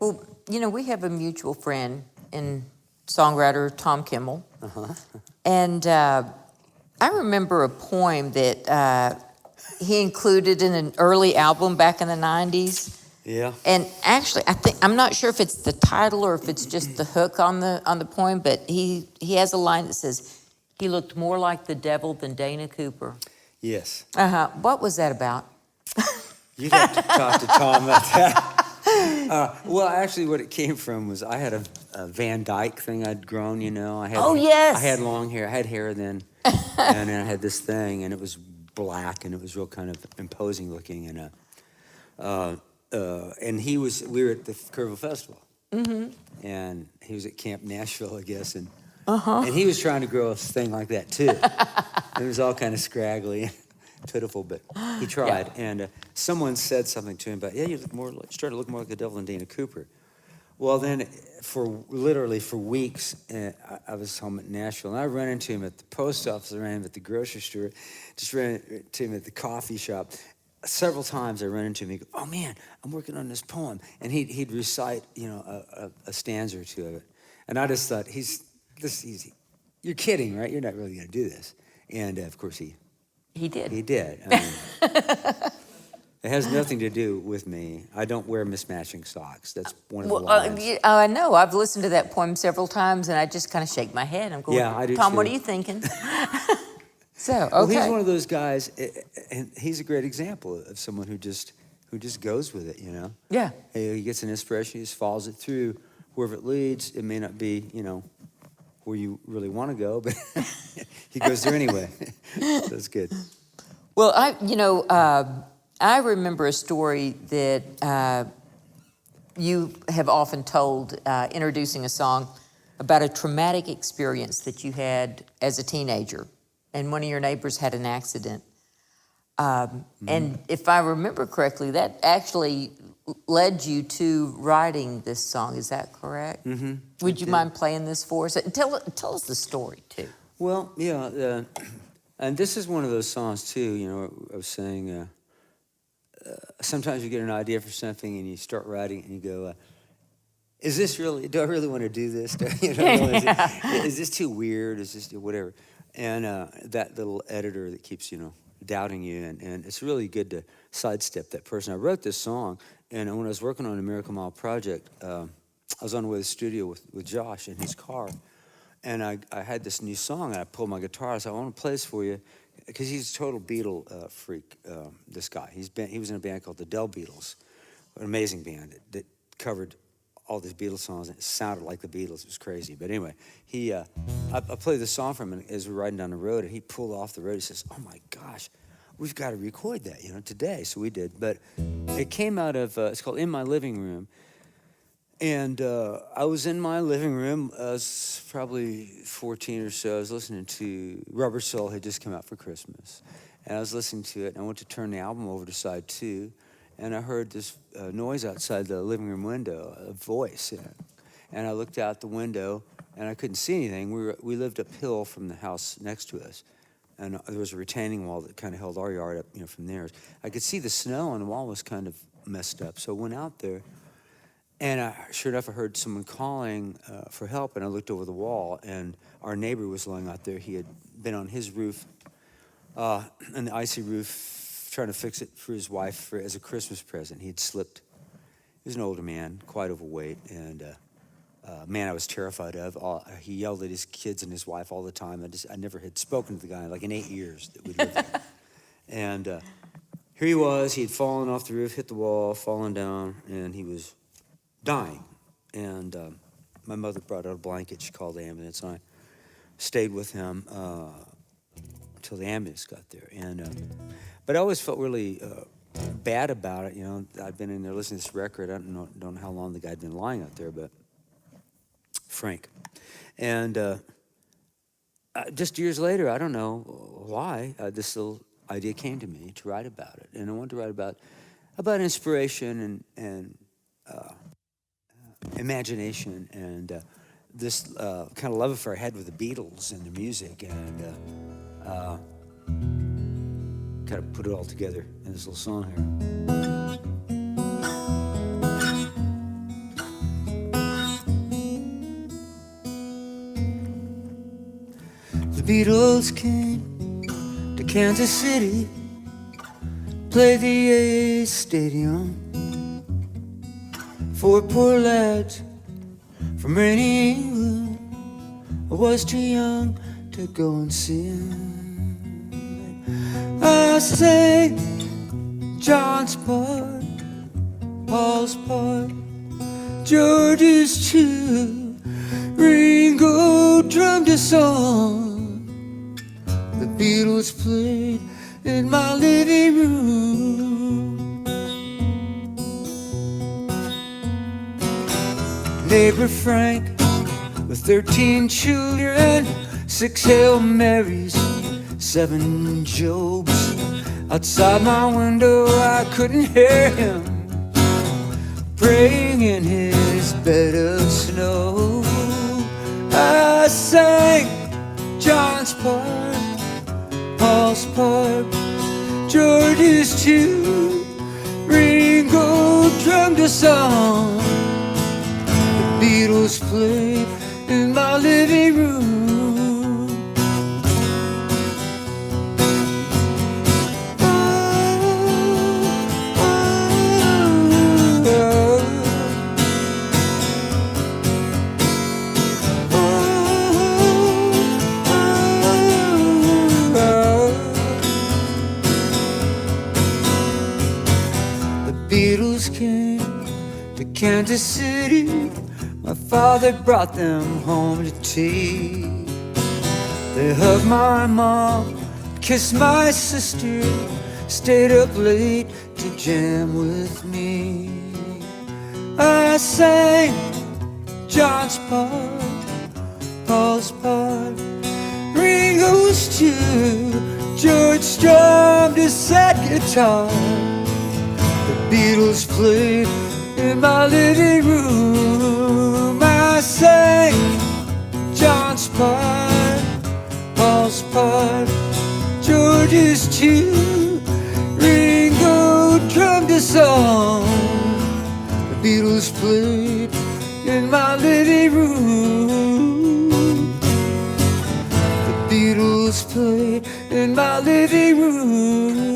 Well, we have a mutual friend and songwriter, Tom Kimmel. And I remember a poem that he included in an early album back in the 90s. Yeah. And actually, I'm not sure if it's the title or if it's just the hook on the poem, but he has a line that says, "He looked more like the devil than Dana Cooper." Yes. What was that about? You'd have to talk to Tom about that. Well, actually, what it came from was I had a Van Dyke thing I'd grown, I had, Oh, yes. I had long hair. I had hair then. And then I had this thing, and it was black, and it was real kind of imposing looking. And we were at the Kerrville Festival. Mm-hmm. And he was at Camp Nashville, I guess. And he was trying to grow a thing like that, too. It was all kind of scraggly. Pitiful, but he tried. Yeah. And someone said something to him about, you started to look more like the devil than Dana Cooper. Well, then, literally for weeks, I was home at Nashville, and I ran into him at the post office, I ran into him at the grocery store, just ran into him at the coffee shop. Several times I ran into him, he'd go, "Oh man, I'm working on this poem." And he'd recite, a stanza or two of it. And I just thought, you're kidding, right? You're not really going to do this. And of course He did. He did. I mean, it has nothing to do with me. I don't wear mismatching socks. That's one of the lines. I know. I've listened to that poem several times, and I just kind of shake my head. I'm going, yeah, I do Tom, too. what are you thinking? So, okay. Well, he's one of those guys, and he's a great example of someone who just goes with it, Yeah. He gets an inspiration, he just follows it through. Wherever it leads, it may not be, where you really want to go, but he goes there anyway. So it's good. Well, I remember a story that you have often told introducing a song about a traumatic experience that you had as a teenager, and one of your neighbors had an accident. And if I remember correctly, that actually led you to writing this song. Is that correct? Mm-hmm. Would you mind playing this for us? Tell us the story, too. Well, yeah, and this is one of those songs, too, I was saying, sometimes you get an idea for something and you start writing and you go, do I really want to do this? Is this too weird? Is this whatever? And that little editor that keeps, doubting you, and it's really good to sidestep that person. I wrote this song, and when I was working on the Miracle Mile project, I was on the way to the studio with Josh in his car, and I had this new song, and I pulled my guitar. I said, "I want to play this for you," because he's a total Beatle freak. This guy, he was in a band called the Del Beatles, an amazing band that covered all these Beatles songs, and it sounded like the Beatles. It was crazy. But anyway, I played this song for him, and as we're riding down the road, and he pulled off the road. He says, "Oh my gosh, we've got to record that, today." So we did. But it came out of, it's called In My Living Room. And I was in my living room. I was probably 14 or so. I was listening to Rubber Soul had just come out for Christmas. And I was listening to it, and I went to turn the album over to side 2. And I heard this noise outside the living room window, a voice. And I looked out the window, and I couldn't see anything. We lived uphill from the house next to us. And there was a retaining wall that kind of held our yard up, from there. I could see the snow on the wall was kind of messed up. So I went out there, and sure enough, I heard someone calling for help. And I looked over the wall, and our neighbor was lying out there. He had been on his roof, on the icy roof, trying to fix it for his wife as a Christmas present. He had slipped. He was an older man, quite overweight, and man I was terrified of. He yelled at his kids and his wife all the time. I never had spoken to the guy like in 8 years that we lived there. And here he was. He had fallen off the roof, hit the wall, fallen down, and he was dying. And my mother brought out a blanket. She called the ambulance, and I stayed with him until the ambulance got there. But I always felt really bad about it. I'd been in there listening to this record. I don't know how long the guy had been lying out there, but Frank. And just years later, I don't know why, this little idea came to me to write about it. And I wanted to write about inspiration and imagination and this kind of love affair I had with the Beatles and the music, and kind of put it all together in this little song here. Beatles came to Kansas City, played the AA Stadium. 4 poor lads from rainy England. I was too young to go and see him. I sang John's part, Paul's part, George's too. Ringo drummed a song. The Beatles played in my living room. Neighbor Frank with 13 children, 6 Hail Marys, 7 Jobs. Outside my window I couldn't hear him praying in his bed of snow. I sang John's part, Paul's part, George's too. Ringo drummed a song. The Beatles played in my living room. Beatles came to Kansas City. My father brought them home to tea. They hugged my mom, kissed my sister, stayed up late to jam with me. I sang John's part, Paul's part, Ringo's too. George strummed his sad guitar. The Beatles played in my living room. I sang John's part, Paul's part, George's too. Ringo drummed a song. The Beatles played in my living room. The Beatles played in my living room.